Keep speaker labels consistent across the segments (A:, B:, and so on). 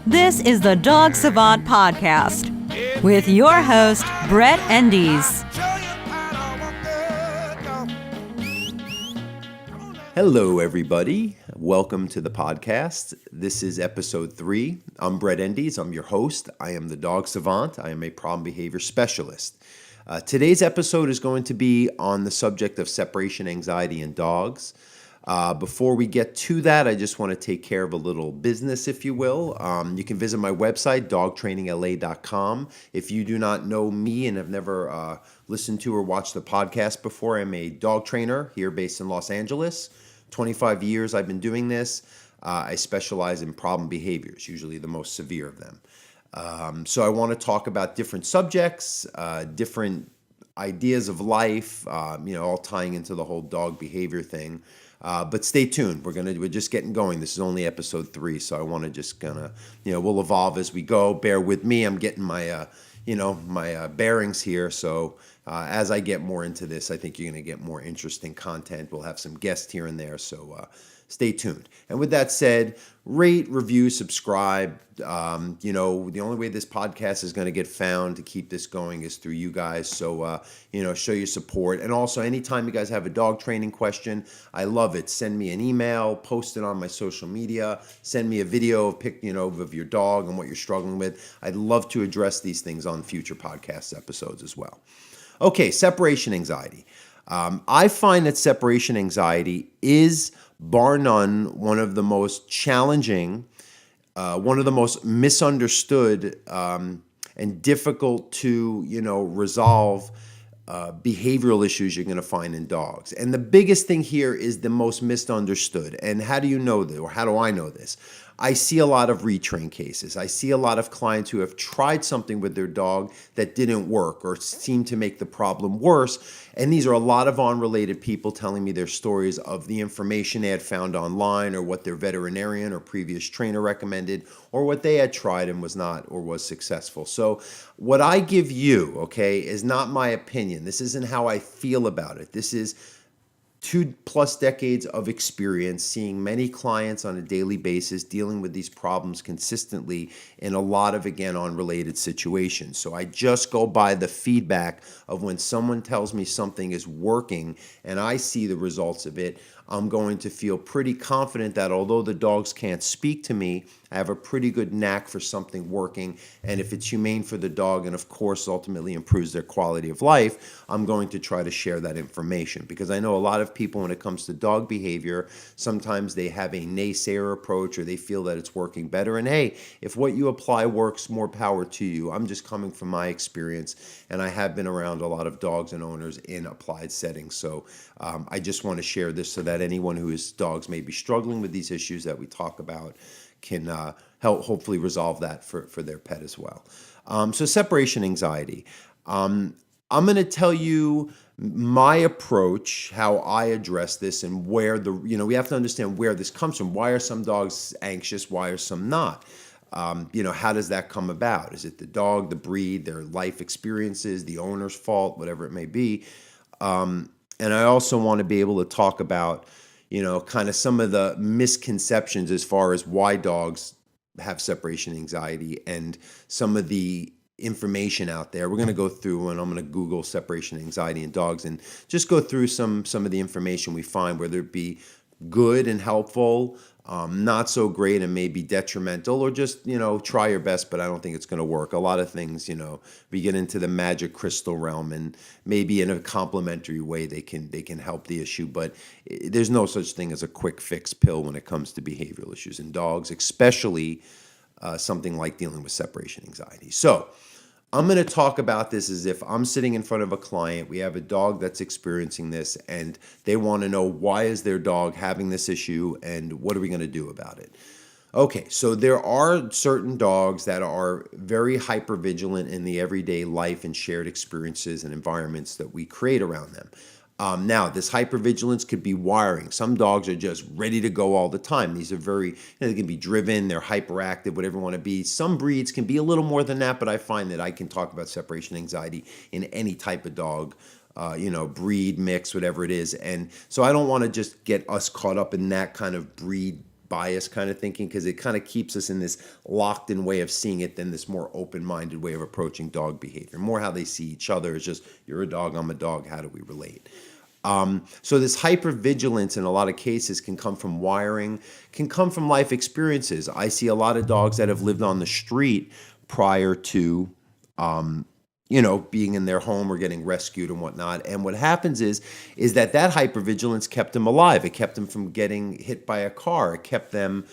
A: This is the Dog Savant Podcast with your host, Brett Endies.
B: Hello, everybody. Welcome to the podcast. This is episode 3. I'm Brett Endies. I'm your host. I am the Dog Savant. I am a problem behavior specialist. Today's episode is going to be on the subject of separation anxiety in dogs. Before we get to that, I just want to take care of a little business, if you will. You can visit my website, dogtrainingla.com. If you do not know me and have never listened to or watched the podcast before, I'm a dog trainer here based in Los Angeles. 25 years I've been doing this. I specialize in problem behaviors, usually the most severe of them. So I want to talk about different subjects, different ideas of life, all tying into the whole dog behavior thing. But stay tuned. We're just getting going. This is only episode 3, so I want to just we'll evolve as we go. Bear with me. I'm getting my bearings here. So as I get more into this, I think you're going to get more interesting content. We'll have some guests here and there. So stay tuned. And with that said, rate, review, subscribe. The only way this podcast is going to get found to keep this going is through you guys. So, show your support. And also, anytime you guys have a dog training question, I love it. Send me an email, post it on my social media, send me a video of your dog and what you're struggling with. I'd love to address these things on future podcast episodes as well. Okay, separation anxiety. I find that separation anxiety is, bar none, one of the most challenging, one of the most misunderstood and difficult to, resolve behavioral issues you're going to find in dogs. And the biggest thing here is the most misunderstood. And how do you know this, or how do I know this? I see a lot of retrain cases. I see a lot of clients who have tried something with their dog that didn't work or seemed to make the problem worse. And these are a lot of unrelated people telling me their stories of the information they had found online or what their veterinarian or previous trainer recommended or what they had tried and was not or was successful. So what I give you, is not my opinion. This isn't how I feel about it. This is 2+ decades of experience, seeing many clients on a daily basis, dealing with these problems consistently in a lot of, again, unrelated situations. So I just go by the feedback of when someone tells me something is working and I see the results of it, I'm going to feel pretty confident that although the dogs can't speak to me, I have a pretty good knack for something working. And if it's humane for the dog and, of course, ultimately improves their quality of life, I'm going to try to share that information. Because I know a lot of people, when it comes to dog behavior, sometimes they have a naysayer approach or they feel that it's working better. And hey, if what you apply works, more power to you. I'm just coming from my experience, and I have been around a lot of dogs and owners in applied settings. So I just want to share this so that anyone whose dogs may be struggling with these issues that we talk about can help hopefully resolve that for their pet as well. So separation anxiety. I'm going to tell you my approach, how I address this, and where we have to understand where this comes from. Why are some dogs anxious? Why are some not? How does that come about? Is it the dog, the breed, their life experiences, the owner's fault, whatever it may be? And I also want to be able to talk about, kind of some of the misconceptions as far as why dogs have separation anxiety and some of the information out there. We're going to go through, and I'm going to Google separation anxiety in dogs and just go through some of the information we find, whether it be good and helpful, not so great and maybe detrimental, or just, try your best, but I don't think it's going to work. A lot of things, we get into the magic crystal realm, and maybe in a complementary way they can help the issue, but there's no such thing as a quick fix pill when it comes to behavioral issues in dogs, especially something like dealing with separation anxiety. So I'm going to talk about this as if I'm sitting in front of a client. We have a dog that's experiencing this, and they want to know, why is their dog having this issue, and what are we going to do about it? Okay, so there are certain dogs that are very hypervigilant in the everyday life and shared experiences and environments that we create around them. Now, this hypervigilance could be wiring. Some dogs are just ready to go all the time. These are very, they can be driven, they're hyperactive, whatever you want to be. Some breeds can be a little more than that, but I find that I can talk about separation anxiety in any type of dog, breed, mix, whatever it is. And so I don't want to just get us caught up in that kind of breed bias kind of thinking, because it kind of keeps us in this locked in way of seeing it than this more open-minded way of approaching dog behavior. More how they see each other is just, you're a dog, I'm a dog, how do we relate? So this hypervigilance in a lot of cases can come from wiring, can come from life experiences. I see a lot of dogs that have lived on the street prior to, being in their home or getting rescued and whatnot. And what happens is that hypervigilance kept them alive. It kept them from getting hit by a car. It kept them,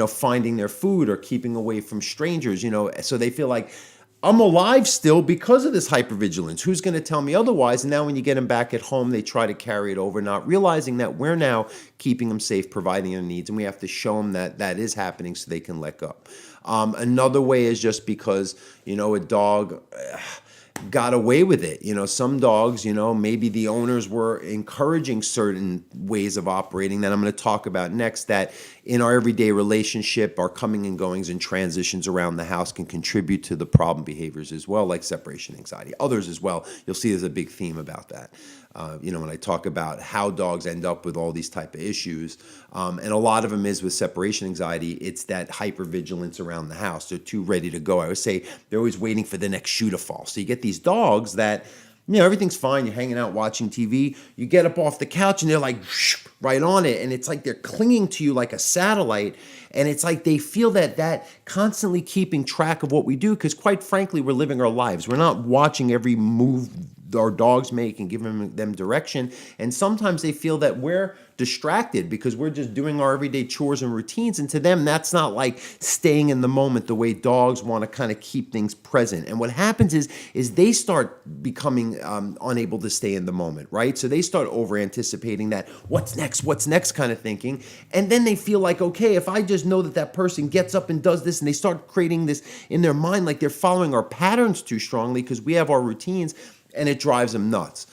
B: finding their food or keeping away from strangers, so they feel like, I'm alive still because of this hypervigilance. Who's going to tell me otherwise? And now when you get them back at home, they try to carry it over, not realizing that we're now keeping them safe, providing their needs, and we have to show them that that is happening so they can let go. Another way is just because, a dog got away with it. Some dogs, maybe the owners were encouraging certain ways of operating that I'm going to talk about next, that in our everyday relationship, our coming and goings and transitions around the house can contribute to the problem behaviors as well, like separation anxiety. Others as well. You'll see there's a big theme about that. When I talk about how dogs end up with all these type of issues, and a lot of them is with separation anxiety, it's that hypervigilance around the house. They're too ready to go. I would say they're always waiting for the next shoe to fall. So you get these dogs that, everything's fine. You're hanging out watching TV. You get up off the couch and they're like right on it. And it's like they're clinging to you like a satellite. And it's like they feel that constantly keeping track of what we do, because quite frankly, we're living our lives. We're not watching every move our dogs make and giving them direction. And sometimes they feel that we're distracted because we're just doing our everyday chores and routines. And to them, that's not like staying in the moment the way dogs want to kind of keep things present. And what happens is they start becoming unable to stay in the moment, right? So they start over anticipating that what's next kind of thinking. And then they feel like, okay, if I just know that person gets up and does this, and they start creating this in their mind, like they're following our patterns too strongly because we have our routines, and it drives them nuts.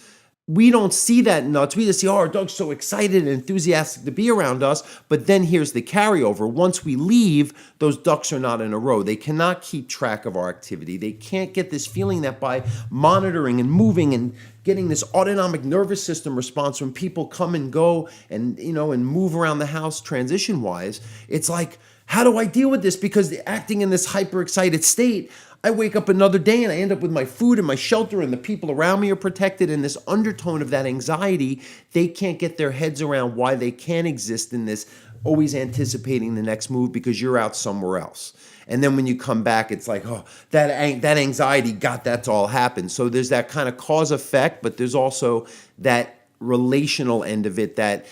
B: We don't see that nuts. We just see, our dog's so excited and enthusiastic to be around us. But then here's the carryover. Once we leave, those ducks are not in a row. They cannot keep track of our activity. They can't get this feeling that by monitoring and moving and getting this autonomic nervous system response when people come and go and, and move around the house transition-wise, it's like, how do I deal with this? Because acting in this hyper-excited state, I wake up another day and I end up with my food and my shelter and the people around me are protected, and this undertone of that anxiety, they can't get their heads around why they can't exist in this always anticipating the next move because you're out somewhere else. And then when you come back, it's like, that anxiety got that to all happen. So there's that kind of cause effect, but there's also that relational end of it that,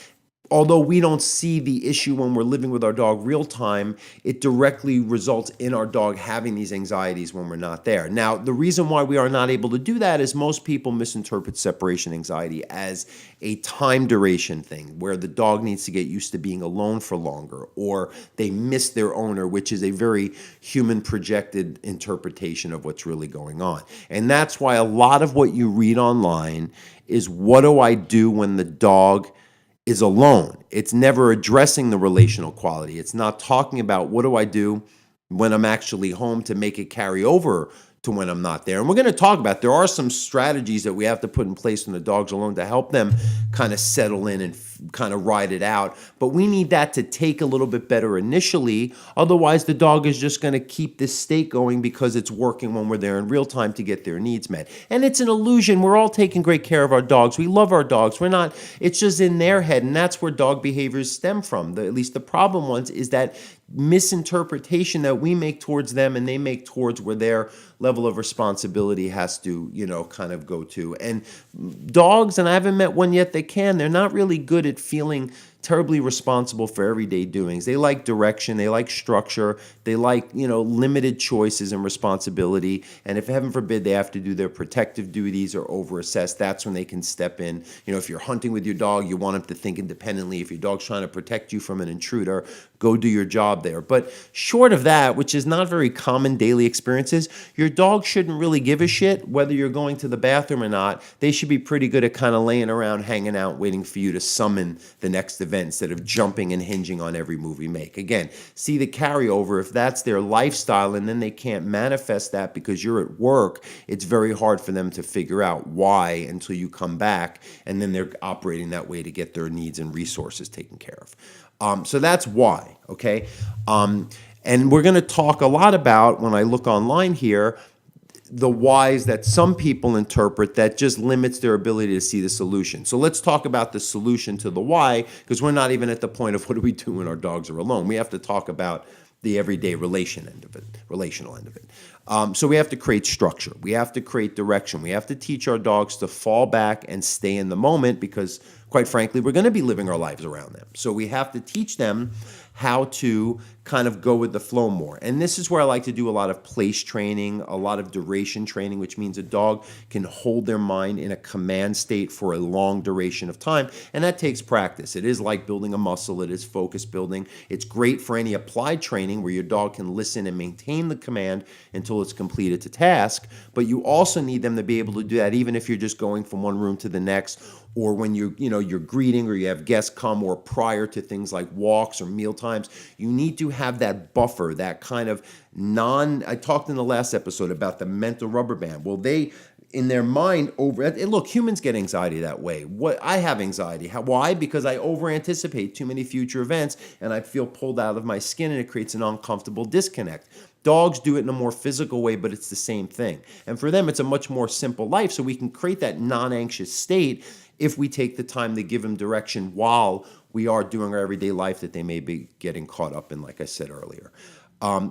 B: although we don't see the issue when we're living with our dog real time, it directly results in our dog having these anxieties when we're not there. Now, the reason why we are not able to do that is most people misinterpret separation anxiety as a time duration thing, where the dog needs to get used to being alone for longer, or they miss their owner, which is a very human projected interpretation of what's really going on. And that's why a lot of what you read online is, what do I do when the dog is alone? It's never addressing the relational quality. It's not talking about, what do I do when I'm actually home to make it carry over to when I'm not there. And we're going to talk about, there are some strategies that we have to put in place when the dog's alone to help them kind of settle in and kind of ride it out. But we need that to take a little bit better initially. Otherwise, the dog is just going to keep this state going because it's working when we're there in real time to get their needs met. And it's an illusion. We're all taking great care of our dogs. We love our dogs. We're not, it's just in their head. And that's where dog behaviors stem from. At least the problem ones is that misinterpretation that we make towards them and they make towards where their level of responsibility has to, kind of go to. And dogs, and I haven't met one yet that can, they're not really good at feeling terribly responsible for everyday doings. They like direction, they like structure, they like, limited choices and responsibility. And if heaven forbid they have to do their protective duties or overassess, that's when they can step in. If you're hunting with your dog, you want him to think independently. If your dog's trying to protect you from an intruder, go do your job there. But short of that, which is not very common daily experiences, your dog shouldn't really give a shit whether you're going to the bathroom or not. They should be pretty good at kind of laying around, hanging out, waiting for you to summon the next event instead of jumping and hinging on every move we make. Again, see the carryover. If that's their lifestyle and then they can't manifest that because you're at work, it's very hard for them to figure out why until you come back, and then they're operating that way to get their needs and resources taken care of. So that's why, okay? And we're going to talk a lot about, when I look online here, the whys that some people interpret that just limits their ability to see the solution. So let's talk about the solution to the why, because we're not even at the point of what do we do when our dogs are alone. We have to talk about the everyday relational end of it. So we have to create structure. We have to create direction. We have to teach our dogs to fall back and stay in the moment because, quite frankly, we're going to be living our lives around them. So we have to teach them how to kind of go with the flow more. And this is where I like to do a lot of place training, a lot of duration training, which means a dog can hold their mind in a command state for a long duration of time. And that takes practice. It is like building a muscle. It is focus building. It's great for any applied training where your dog can listen and maintain the command until it's completed to task. But you also need them to be able to do that even if you're just going from one room to the next, or when you're greeting or you have guests come, or prior to things like walks or meal times. You need to have that buffer, that kind of I talked in the last episode about the mental rubber band. Well, they, in their mind, look, humans get anxiety that way. I have anxiety. Why? Because I over anticipate too many future events and I feel pulled out of my skin, and it creates an uncomfortable disconnect. Dogs do it in a more physical way, but it's the same thing. And for them, it's a much more simple life, so we can create that non-anxious state if we take the time to give them direction while we are doing our everyday life that they may be getting caught up in, like I said earlier.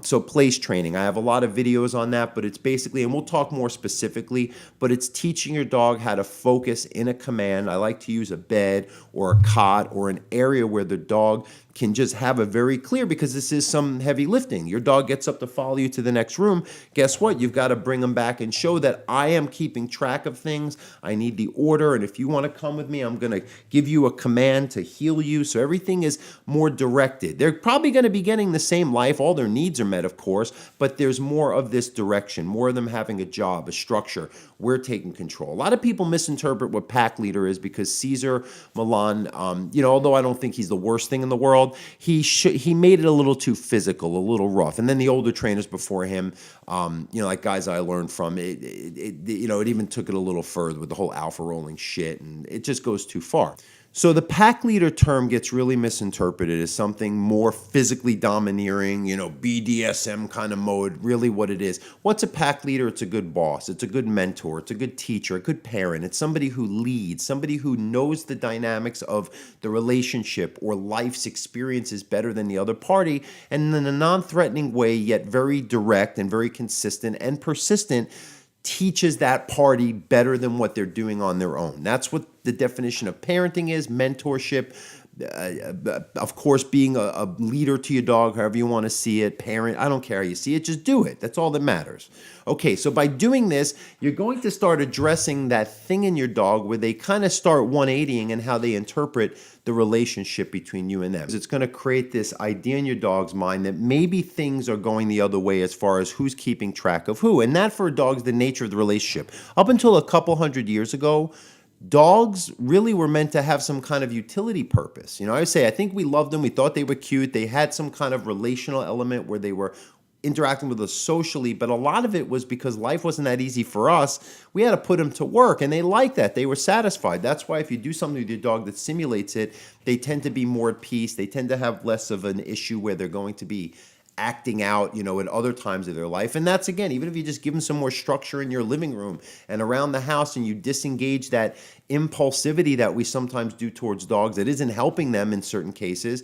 B: So place training, I have a lot of videos on that, but it's basically, and we'll talk more specifically, but it's teaching your dog how to focus in a command. I like to use a bed or a cot or an area where the dog can just have a very clear, because this is some heavy lifting. Your dog gets up to follow you to the next room. Guess what? You've got to bring them back and show that I am keeping track of things. I need the order. And if you want to come with me, I'm going to give you a command to heal you. So everything is more directed. They're probably going to be getting the same life. All their needs are met, of course, but there's more of this direction, more of them having a job, a structure. We're taking control. A lot of people misinterpret what pack leader is because Cesar Millan, although I don't think he's the worst thing in the world, he made it a little too physical, a little rough. And then the older trainers before him, like guys I learned from, it even took it a little further with the whole alpha rolling shit, and it just goes too far. So the pack leader term gets really misinterpreted as something more physically domineering, BDSM kind of mode, really what it is. What's a pack leader? It's a good boss. It's a good mentor. It's a good teacher, a good parent. It's somebody who leads, somebody who knows the dynamics of the relationship or life's experiences better than the other party, and in a non-threatening way, yet very direct and very consistent and persistent, teaches that party better than what they're doing on their own. That's what the definition of parenting is, mentorship, of course, being a leader to your dog, however you want to see it, parent, I don't care how you see it, just do it. That's all that matters. Okay, so by doing this, you're going to start addressing that thing in your dog where they kind of start 180ing in how they interpret the relationship between you and them. It's going to create this idea in your dog's mind that maybe things are going the other way as far as who's keeping track of who. And that for a dog is the nature of the relationship. Up until a couple hundred years ago, dogs really were meant to have some kind of utility purpose. I think we loved them. We thought they were cute. They had some kind of relational element where they were interacting with us socially, but a lot of it was because life wasn't that easy for us. We had to put them to work, and they liked that. They were satisfied. That's why if you do something with your dog that simulates it, they tend to be more at peace. They tend to have less of an issue where they're going to be acting out, at other times of their life. And that's, again, even if you just give them some more structure in your living room and around the house, and you disengage that impulsivity that we sometimes do towards dogs that isn't helping them in certain cases,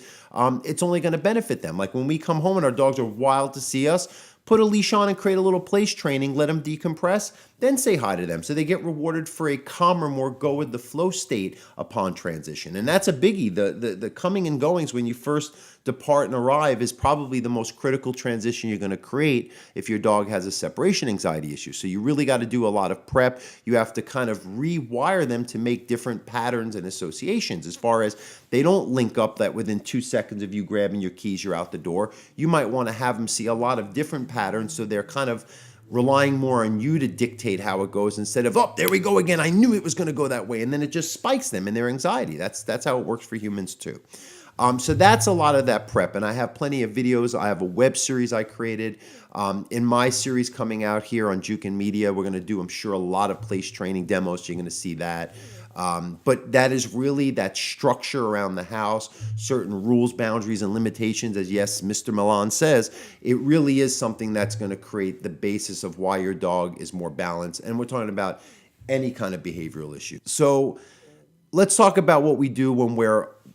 B: it's only going to benefit them. Like when we come home and our dogs are wild to see us, put a leash on and create a little place training, let them decompress, then say hi to them. So they get rewarded for a calmer, more go with the flow state upon transition. And that's a biggie. The coming and goings when you first depart and arrive is probably the most critical transition you're going to create if your dog has a separation anxiety issue. So you really got to do a lot of prep. You have to kind of rewire them to make different patterns and associations as far as they don't link up that within 2 seconds of you grabbing your keys, you're out the door. You might want to have them see a lot of different patterns so they're kind of relying more on you to dictate how it goes instead of, oh, there we go again. I knew it was going to go that way. And then it just spikes them in their anxiety. That's how it works for humans too. So that's a lot of that prep. And I have plenty of videos. I have a web series I created. In my series coming out here on Juke and Media, we're going to do, I'm sure, a lot of place training demos. So you're going to see that. But that is really that structure around the house, certain rules, boundaries, and limitations, as yes, Mr. Milan says, it really is something that's going to create the basis of why your dog is more balanced. And we're talking about any kind of behavioral issue. So let's talk about what we do when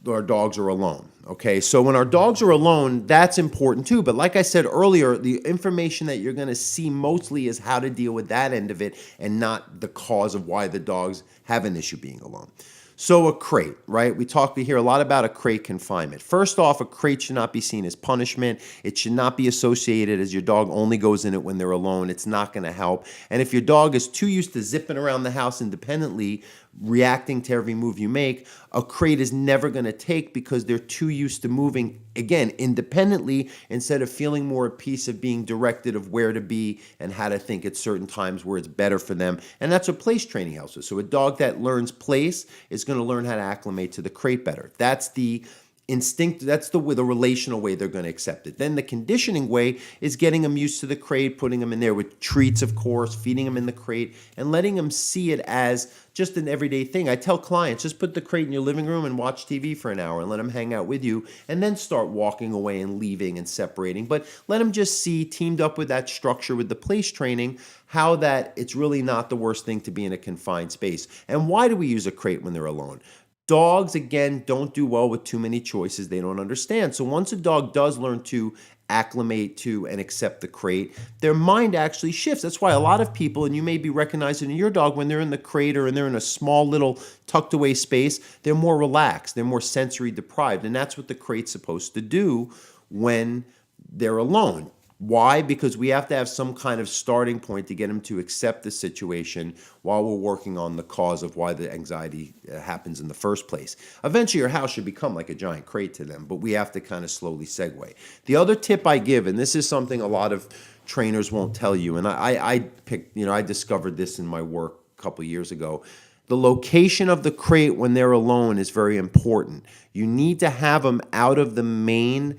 B: our dogs are alone. Okay, so when our dogs are alone, that's important too. But like I said earlier, the information that you're going to see mostly is how to deal with that end of it and not the cause of why the dogs have an issue being alone. So a crate, right? We hear a lot about a crate confinement. First off, a crate should not be seen as punishment. It should not be associated as your dog only goes in it when they're alone. It's not going to help. And if your dog is too used to zipping around the house independently, reacting to every move you make, a crate is never going to take because they're too used to moving, again, independently instead of feeling more at peace of being directed of where to be and how to think at certain times where it's better for them. And that's what place training helps with. So a dog that learns place is going to learn how to acclimate to the crate better. That's the instinct, that's the relational way they're going to accept it. Then the conditioning way is getting them used to the crate, putting them in there with treats, of course, feeding them in the crate, and letting them see it as just an everyday thing. I tell clients, just put the crate in your living room and watch TV for an hour and let them hang out with you, and then start walking away and leaving and separating. But let them just see, teamed up with that structure with the place training, how that it's really not the worst thing to be in a confined space. And why do we use a crate when they're alone? Dogs, again, don't do well with too many choices they don't understand. So once a dog does learn to acclimate to and accept the crate, their mind actually shifts. That's why a lot of people, and you may be recognizing in your dog, when they're in the crate or they're in a small little tucked away space, they're more relaxed, they're more sensory deprived. And that's what the crate's supposed to do when they're alone. Why? Because we have to have some kind of starting point to get them to accept the situation while we're working on the cause of why the anxiety happens in the first place. Eventually, your house should become like a giant crate to them, but we have to kind of slowly segue. The other tip I give, and this is something a lot of trainers won't tell you, and I discovered this in my work a couple years ago. The location of the crate when they're alone is very important. You need to have them out of the main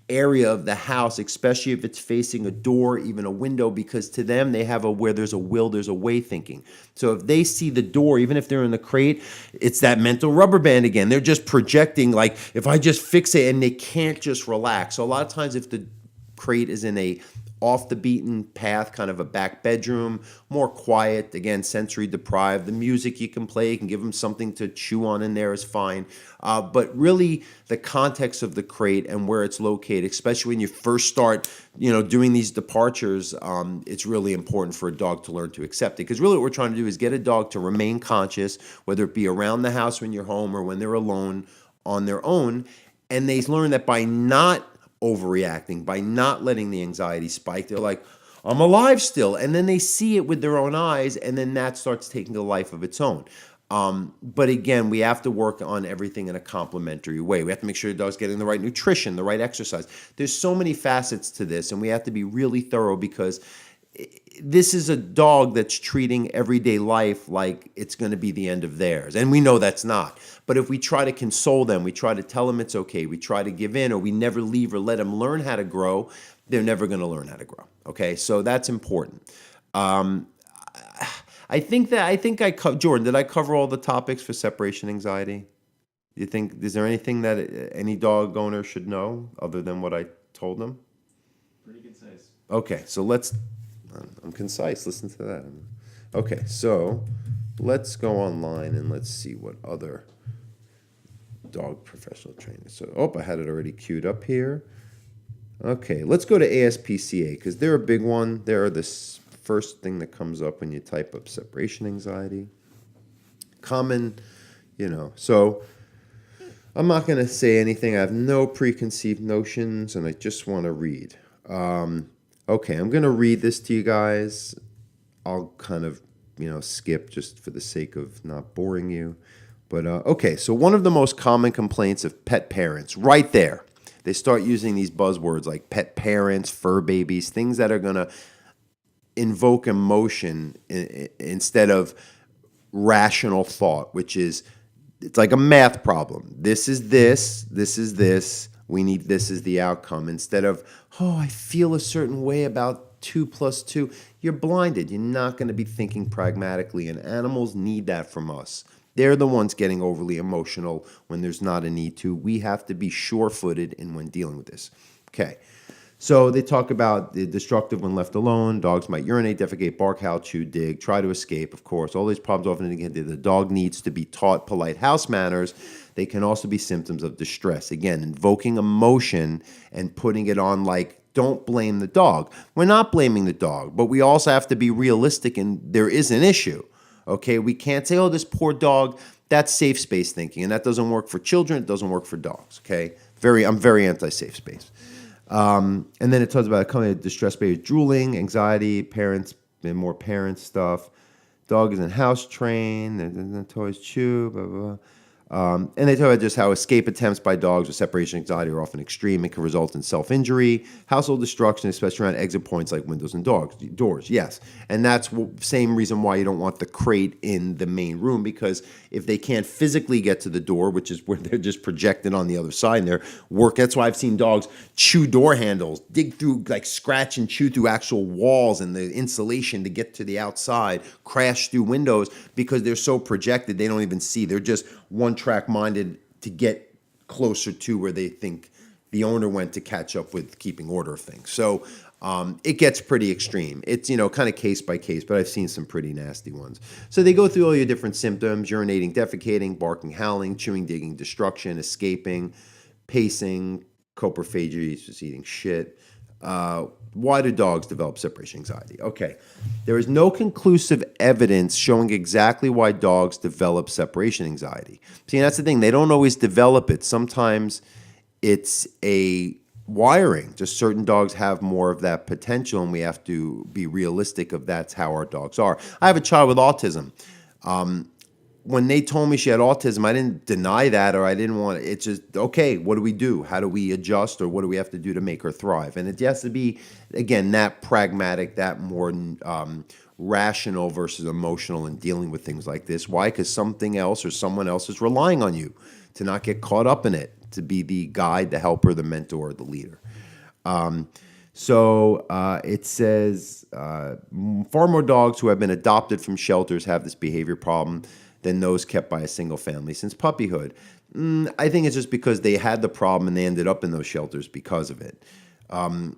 B: area of the house, especially if it's facing a door, even a window, because to them, they have a where there's a will, there's a way thinking. So if they see the door, even if they're in the crate, it's that mental rubber band again. They're just projecting like, if I just fix it, and they can't just relax. So a lot of times if the crate is in a off the beaten path, kind of a back bedroom, more quiet, again, sensory deprived. The music you can play, you can give them something to chew on in there is fine. But really the context of the crate and where it's located, especially when you first start, doing these departures, it's really important for a dog to learn to accept it. Because really what we're trying to do is get a dog to remain conscious, whether it be around the house when you're home or when they're alone on their own. And they learn that by not overreacting, by not letting the anxiety spike, they're like, I'm alive still. And then they see it with their own eyes, and then that starts taking a life of its own. But again, we have to work on everything in a complementary way. We have to make sure the dog's getting the right nutrition, the right exercise. There's so many facets to this, and we have to be really thorough because this is a dog that's treating everyday life like it's going to be the end of theirs. And we know that's not. But if we try to console them, we try to tell them it's okay, we try to give in, or we never leave or let them learn how to grow, they're never going to learn how to grow. Okay, so that's important. Jordan, did I cover all the topics for separation anxiety? Is there anything that any dog owner should know other than what I told them?
C: Pretty concise.
B: Okay, so I'm concise, listen to that. Okay, so let's go online and let's see what other dog professional trainers. So, I had it already queued up here. Okay, let's go to ASPCA because they're a big one. They're the first thing that comes up when you type up separation anxiety. Common, so I'm not going to say anything. I have no preconceived notions, and I just want to read. Okay, I'm going to read this to you guys. I'll kind of, skip just for the sake of not boring you. But, okay, so one of the most common complaints of pet parents, right there, they start using these buzzwords like pet parents, fur babies, things that are going to invoke emotion instead of rational thought, which is, it's like a math problem. This is this, this is this. We need this as the outcome instead of, I feel a certain way about 2 + 2. You're blinded. You're not going to be thinking pragmatically, and animals need that from us. They're the ones getting overly emotional when there's not a need to. We have to be sure-footed in when dealing with this. Okay. So they talk about the destructive when left alone. Dogs might urinate, defecate, bark, howl, chew, dig, try to escape, of course. All these problems often indicate that the dog needs to be taught polite house manners. They can also be symptoms of distress. Again, invoking emotion and putting it on like, don't blame the dog. We're not blaming the dog, but we also have to be realistic, and there is an issue. Okay, we can't say, oh, this poor dog. That's safe space thinking, and that doesn't work for children. It doesn't work for dogs. Okay, I'm very anti-safe space. And then it talks about coming to distress baby, drooling, anxiety, parents, and more parent stuff. Dog isn't house trained, and toys chew, blah, blah, blah. And they talk about just how escape attempts by dogs with separation anxiety are often extreme and can result in self-injury, household destruction, especially around exit points like windows and doors. Yes, and that's the same reason why you don't want the crate in the main room, because if they can't physically get to the door, which is where they're just projected on the other side, and they're work. That's why I've seen dogs chew door handles, dig through, like scratch and chew through actual walls and the insulation to get to the outside, crash through windows because they're so projected they don't even see. They're just one-track minded to get closer to where they think the owner went to catch up with keeping order of things. So it gets pretty extreme. It's, kind of case by case, but I've seen some pretty nasty ones. So they go through all your different symptoms: urinating, defecating, barking, howling, chewing, digging, destruction, escaping, pacing, coprophagy, just eating shit. Why do dogs develop separation anxiety? Okay, there is no conclusive evidence showing exactly why dogs develop separation anxiety. See, that's the thing. They don't always develop it. Sometimes it's a wiring. Just certain dogs have more of that potential, and we have to be realistic of that's how our dogs are. I have a child with autism. When they told me she had autism, I didn't deny that, or I didn't want it. It's just, okay, what do we do? How do we adjust, or what do we have to do to make her thrive? And it has to be, again, that pragmatic, that more rational versus emotional in dealing with things like this. Why? Because something else or someone else is relying on you to not get caught up in it, to be the guide, the helper, the mentor, the leader. So it says far more dogs who have been adopted from shelters have this behavior problem than those kept by a single family since puppyhood. I think it's just because they had the problem and they ended up in those shelters because of it. Other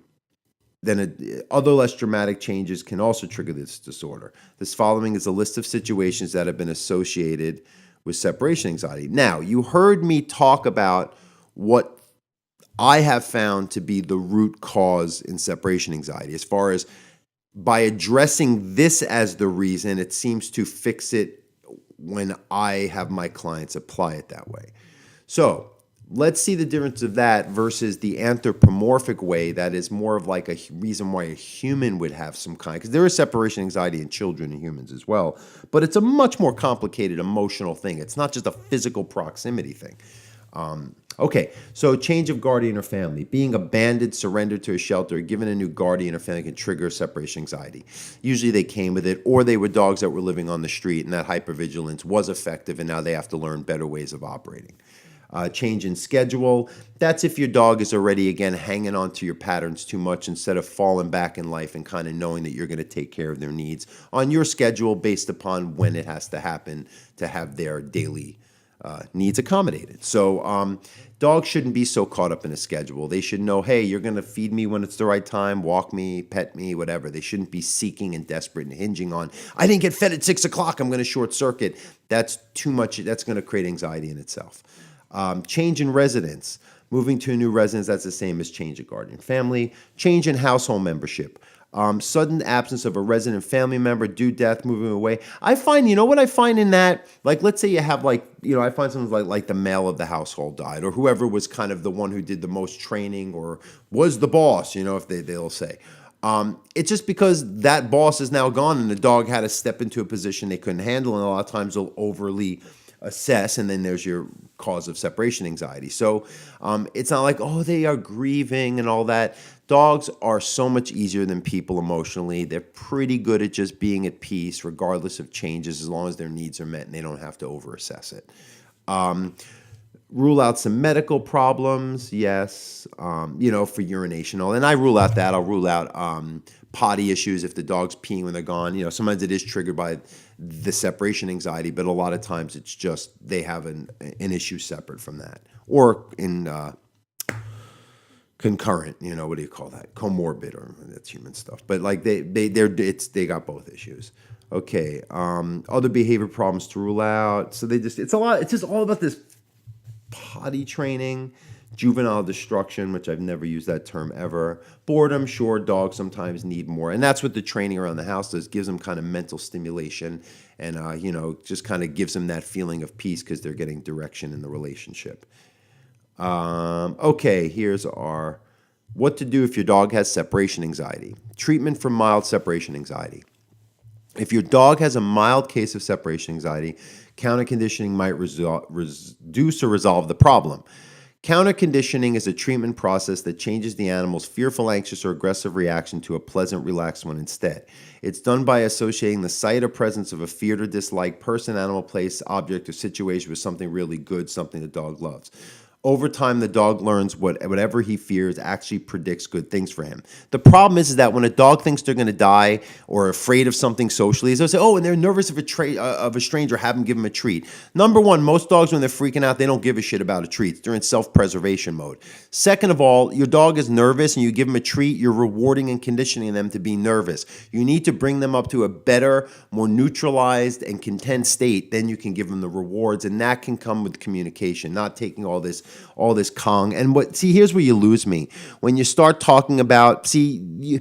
B: less dramatic changes can also trigger this disorder. This following is a list of situations that have been associated with separation anxiety. Now, you heard me talk about what I have found to be the root cause in separation anxiety. As far as by addressing this as the reason, it seems to fix it when I have my clients apply it that way. So let's see the difference of that versus the anthropomorphic way that is more of like a reason why a human would have some kind, because there is separation anxiety in children and humans as well, but it's a much more complicated emotional thing. It's not just a physical proximity thing. Okay, so change of guardian or family. Being abandoned, surrendered to a shelter, given a new guardian or family can trigger separation anxiety. Usually they came with it, or they were dogs that were living on the street, and that hypervigilance was effective, and now they have to learn better ways of operating. Change in schedule. That's if your dog is already, again, hanging on to your patterns too much instead of falling back in life and kind of knowing that you're going to take care of their needs on your schedule based upon when it has to happen to have their daily needs accommodated. So dogs shouldn't be so caught up in a schedule. They should know, hey, you're going to feed me when it's the right time, walk me, pet me, whatever. They shouldn't be seeking and desperate and hinging on, I didn't get fed at 6 o'clock, I'm going to short circuit. That's too much. That's going to create anxiety in itself. Change in residence. Moving to a new residence, that's the same as change of guardian family. Change in household membership. Sudden absence of a resident family member due death, moving away. I find, what I find in that, like, let's say you have I find something like the male of the household died, or whoever was kind of the one who did the most training or was the boss, if they'll say. It's just because that boss is now gone and the dog had to step into a position they couldn't handle, and a lot of times they'll overly assess, and then there's your cause of separation anxiety. So it's not like, oh, they are grieving and all that. Dogs are so much easier than people emotionally. They're pretty good at just being at peace regardless of changes, as long as their needs are met and they don't have to overassess it. Rule out some medical problems, yes, for urination. And I rule out that. I'll rule out potty issues if the dog's peeing when they're gone. Sometimes it is triggered by the separation anxiety, but a lot of times it's just they have an issue separate from that, or in concurrent. What do you call that? Comorbid, or that's human stuff. But like they got both issues. Okay, other behavior problems to rule out. So it's just all about this potty training. Juvenile destruction, which I've never used that term ever. Boredom, sure, dogs sometimes need more. And that's what the training around the house does, gives them kind of mental stimulation and, just kind of gives them that feeling of peace because they're getting direction in the relationship. Okay, here's our what to do if your dog has separation anxiety. Treatment for mild separation anxiety. If your dog has a mild case of separation anxiety, counter-conditioning might reduce or resolve the problem. Counter-conditioning is a treatment process that changes the animal's fearful, anxious, or aggressive reaction to a pleasant, relaxed one instead. It's done by associating the sight or presence of a feared or disliked person, animal, place, object, or situation with something really good, something the dog loves. Over time, the dog learns whatever he fears actually predicts good things for him. The problem is that when a dog thinks they're going to die or afraid of something socially, they'll say, and they're nervous of a stranger, have them give them a treat. Number one, most dogs, when they're freaking out, they don't give a shit about a treat. They're in self-preservation mode. Second of all, your dog is nervous and you give them a treat, you're rewarding and conditioning them to be nervous. You need to bring them up to a better, more neutralized and content state. Then you can give them the rewards, and that can come with communication, not taking all this Kong. And here's where you lose me. When you start talking about, a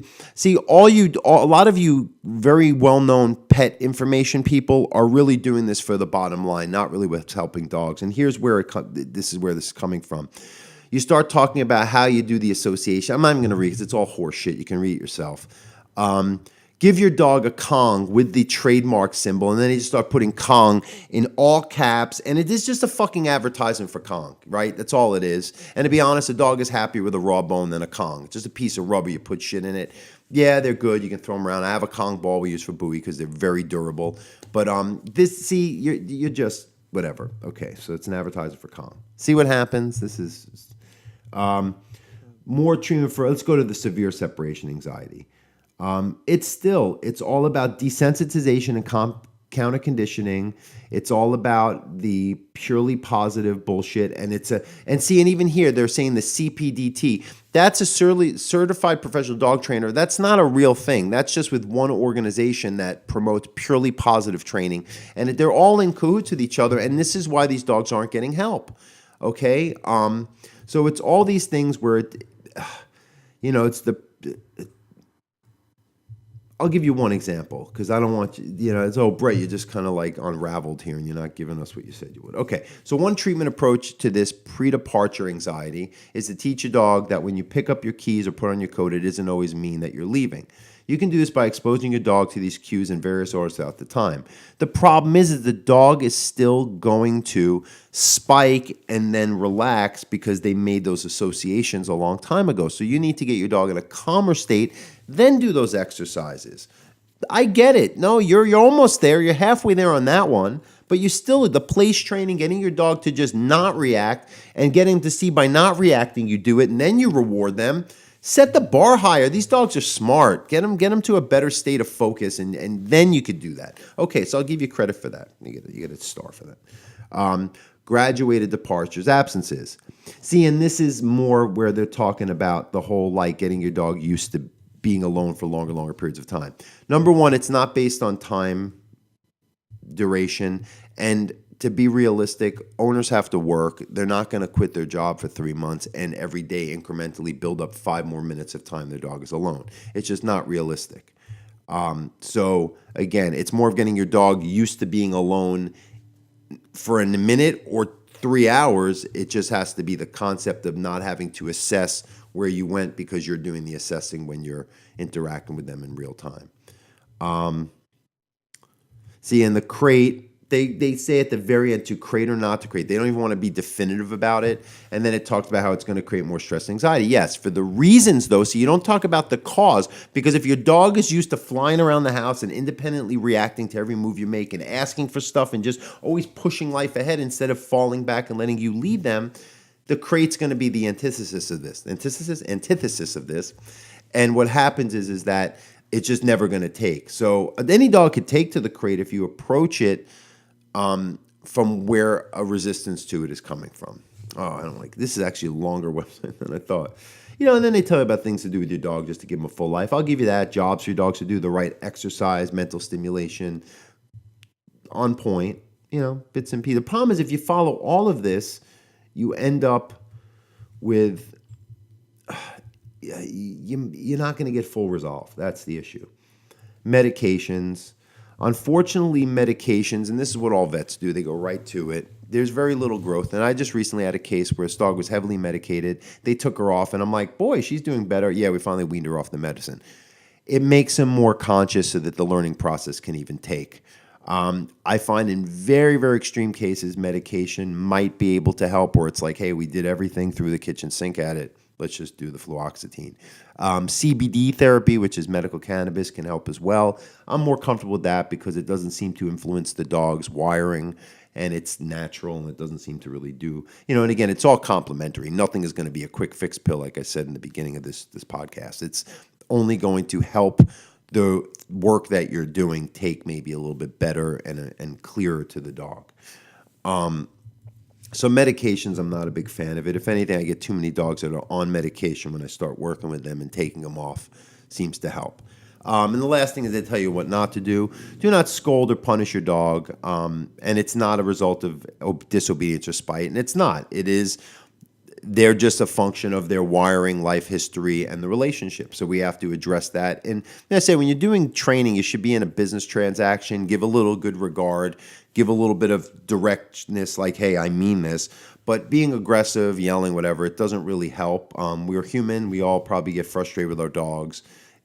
B: lot of you very well-known pet information people are really doing this for the bottom line, not really with helping dogs. And here's where this is coming from. You start talking about how you do the association. I'm not even going to read because it's all horse shit. You can read it yourself. Give your dog a Kong with the trademark symbol, and then you start putting Kong in all caps, and it is just a fucking advertisement for Kong, right? That's all it is. And to be honest, a dog is happier with a raw bone than a Kong. It's just a piece of rubber. You put shit in it. Yeah, they're good. You can throw them around. I have a Kong ball we use for Bowie because they're very durable. But you're just whatever. Okay, so it's an advertisement for Kong. See what happens? This is more treatment for. Let's go to the severe separation anxiety. It's all about desensitization and counter conditioning. It's all about the purely positive bullshit. And and even here they're saying the CPDT. That's a certified professional dog trainer. That's not a real thing. That's just with one organization that promotes purely positive training. And they're all in cahoots with each other. And this is why these dogs aren't getting help. Okay. So it's all these things where it's I'll give you one example because I don't want you, it's, Brett, you're just kind of like unraveled here and you're not giving us what you said you would. Okay, so one treatment approach to this pre-departure anxiety is to teach a dog that when you pick up your keys or put on your coat, it doesn't always mean that you're leaving. You can do this by exposing your dog to these cues in various orders throughout the time. The problem is the dog is still going to spike and then relax because they made those associations a long time ago. So you need to get your dog in a calmer state, then do those exercises. I get it. No, you're almost there. You're halfway there on that one. But you still, the place training, getting your dog to just not react and getting to see by not reacting, you do it, and then you reward them. Set the bar higher. These dogs are smart. Get them to a better state of focus, and then you could do that. Okay, so I'll give you credit for that. You get a star for that. Graduated departures, absences. See, and this is more where they're talking about the whole getting your dog used to being alone for longer periods of time. Number one, it's not based on time duration, and to be realistic, owners have to work. They're not going to quit their job for 3 months and every day incrementally build up 5 more minutes of time their dog is alone. It's just not realistic. So again, it's more of getting your dog used to being alone for a minute or 3 hours. It just has to be the concept of not having to assess where you went because you're doing the assessing when you're interacting with them in real time. In the crate, they say at the very end to crate or not to crate. They don't even want to be definitive about it. And then it talks about how it's going to create more stress and anxiety. Yes, for the reasons, though. So you don't talk about the cause, because if your dog is used to flying around the house and independently reacting to every move you make and asking for stuff and just always pushing life ahead instead of falling back and letting you lead them, the crate's going to be the antithesis of this. And what happens is that it's just never going to take. So any dog could take to the crate if you approach it from where a resistance to it is coming from. Oh, I don't like this. Is actually a longer website than I thought. And then they tell you about things to do with your dog just to give them a full life. I'll give you that. Jobs for your dogs to do, the right exercise, mental stimulation, on point, bits and pieces. The problem is if you follow all of this, you end up with, you're not going to get full resolve. That's the issue. Medications. Unfortunately, medications, and this is what all vets do, they go right to it. There's very little growth. And I just recently had a case where this dog was heavily medicated. They took her off, and I'm like, boy, she's doing better. Yeah, we finally weaned her off the medicine. It makes him more conscious so that the learning process can even take. I find in very, very extreme cases, medication might be able to help, where it's like, hey, we did everything through the kitchen sink at it. Let's just do the fluoxetine. CBD therapy, which is medical cannabis, can help as well. I'm more comfortable with that because it doesn't seem to influence the dog's wiring, and it's natural, and it doesn't seem to really do, and again, it's all complementary. Nothing is going to be a quick fix pill, like I said in the beginning of this podcast. It's only going to help the work that you're doing take maybe a little bit better and clearer to the dog. So medications, I'm not a big fan of it. If anything, I get too many dogs that are on medication when I start working with them, and taking them off seems to help. And the last thing is they tell you what not to do. Do not scold or punish your dog. And it's not a result of disobedience or spite. And it's not. They're just a function of their wiring, life history, and the relationship. So we have to address that. And I say, when you're doing training, you should be in a business transaction, give a little good regard, give a little bit of directness, like, hey, I mean this. But being aggressive, yelling, whatever, it doesn't really help. We're human. We all probably get frustrated with our dogs.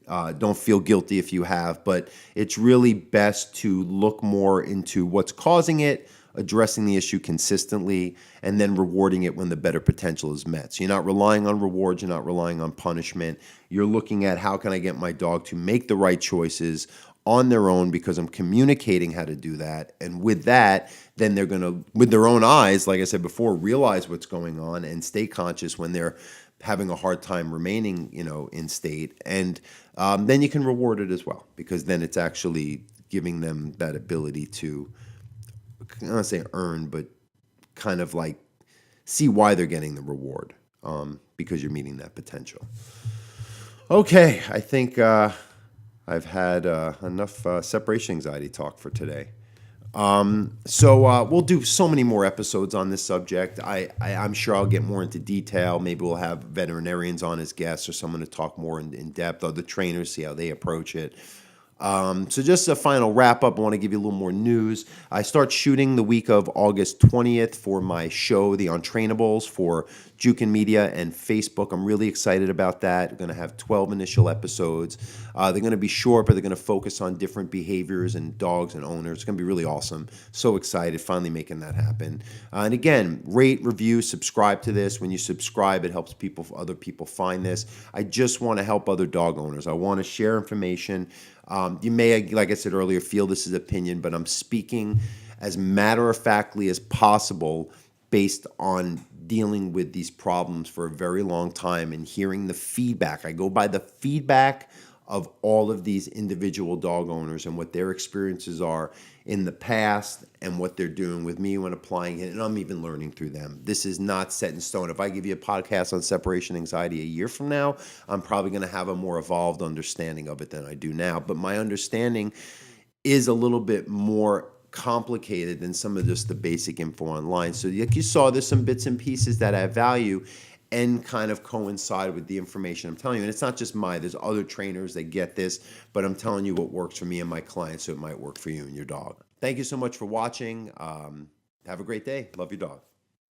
B: Don't feel guilty if you have. But it's really best to look more into what's causing it, addressing the issue consistently, and then rewarding it when the better potential is met. So you're not relying on rewards, you're not relying on punishment. You're looking at, how can I get my dog to make the right choices on their own, because I'm communicating how to do that. And with that, then they're going to, with their own eyes, like I said before, realize what's going on and stay conscious when they're having a hard time remaining, in state. And then you can reward it as well, because then it's actually giving them that ability to, I don't want to say earn, but kind of like see why they're getting the reward, because you're meeting that potential. Okay, I think I've had enough separation anxiety talk for today. So we'll do so many more episodes on this subject. I'm sure I'll get more into detail. Maybe we'll have veterinarians on as guests, or someone to talk more in depth, other trainers, see how they approach it. So just a final wrap up, I want to give you a little more news. I start shooting the week of August 20th for my show, The Untrainables, for Jukin Media and Facebook. I'm really excited about that. We're going to have 12 initial episodes. They're going to be short, but they're going to focus on different behaviors and dogs and owners. It's going to be really awesome. So excited, finally making that happen. And again, rate, review, subscribe to this. When you subscribe, it helps other people find this. I just want to help other dog owners. I want to share information. You may, like I said earlier, feel this is opinion, but I'm speaking as matter-of-factly as possible based on dealing with these problems for a very long time and hearing the feedback. I go by the feedback of all of these individual dog owners and what their experiences are in the past and what they're doing with me when applying it, and I'm even learning through them. This is not set in stone. If I give you a podcast on separation anxiety a year from now, I'm probably going to have a more evolved understanding of it than I do now. But my understanding is a little bit more complicated than some of just the basic info online. So like you saw, there's some bits and pieces that add value and kind of coincide with the information I'm telling you. And it's not just there's other trainers that get this, but I'm telling you what works for me and my clients, so it might work for you and your dog. Thank you so much for watching. Have a great day. Love your dog.